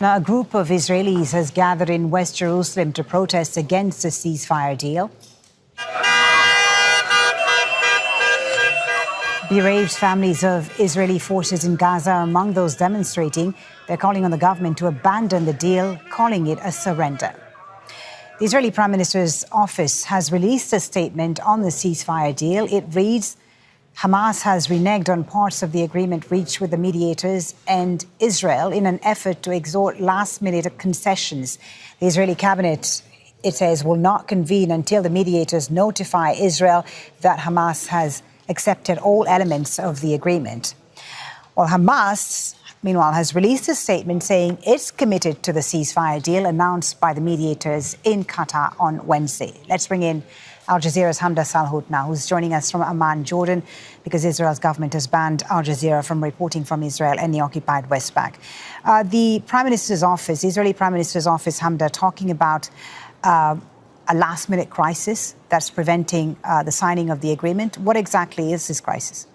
Now, a group of Israelis has gathered in West Jerusalem to protest against the ceasefire deal. Bereaved families of Israeli forces in Gaza are among those demonstrating. They're calling on the government to abandon the deal, calling it a surrender. The Israeli Prime Minister's office has released a statement on the ceasefire deal. It reads, Hamas has reneged on parts of the agreement reached with the mediators and Israel in an effort to extort last-minute concessions. The Israeli cabinet, it says, will not convene until the mediators notify Israel that Hamas has accepted all elements of the agreement. Well, Hamas, meanwhile, has released a statement saying it's committed to the ceasefire deal announced by the mediators in Qatar on Wednesday. Let's bring in Al Jazeera's Hamda Salhout now, who's joining us from Amman, Jordan, because Israel's government has banned Al Jazeera from reporting from Israel and the occupied West Bank. The Prime Minister's office, the Israeli Prime Minister's office, Hamda, talking about a last-minute crisis that's preventing the signing of the agreement. What exactly is this crisis?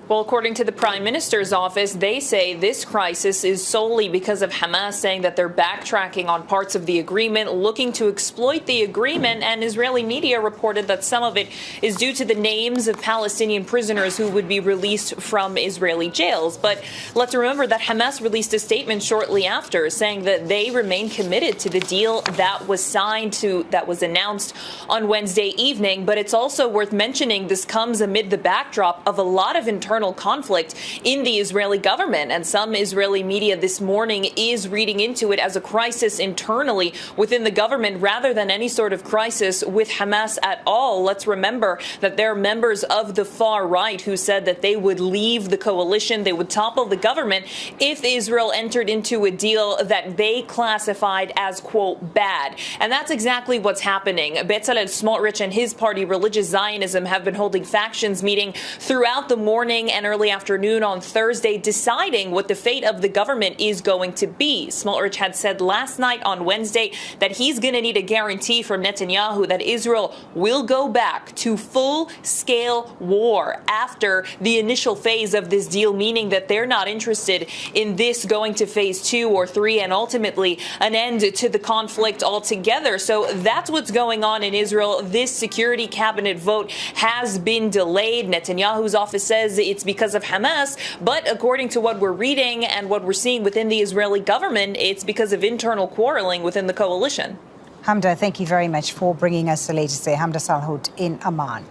Well, according to the Prime Minister's office, they say this crisis is solely because of Hamas saying that they're backtracking on parts of the agreement, looking to exploit the agreement, and Israeli media reported that some of it is due to the names of Palestinian prisoners who would be released from Israeli jails. But let's remember that Hamas released a statement shortly after saying that they remain committed to the deal that was that was announced on Wednesday evening. But it's also worth mentioning this comes amid the backdrop of a lot of internal conflict in the Israeli government, and some Israeli media this morning is reading into it as a crisis internally within the government rather than any sort of crisis with Hamas at all. Let's remember that there are members of the far right who said that they would leave the coalition, they would topple the government if Israel entered into a deal that they classified as, quote, bad. And that's exactly what's happening. Bezalel Smotrich and his party, Religious Zionism, have been holding factions meeting throughout the morning and early afternoon on Thursday, deciding what the fate of the government is going to be. Smotrich had said last night on Wednesday that he's going to need a guarantee from Netanyahu that Israel will go back to full-scale war after the initial phase of this deal, meaning that they're not interested in this going to phase 2 or 3 and ultimately an end to the conflict altogether. So that's what's going on in Israel. This security cabinet vote has been delayed. Netanyahu's office says it's because of Hamas, but according to what we're reading and what we're seeing within the Israeli government, it's because of internal quarreling within the coalition. Hamda, thank you very much for bringing us the latest day. Hamda Salhout in Amman.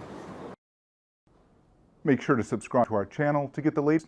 Make sure to subscribe to our channel to get the latest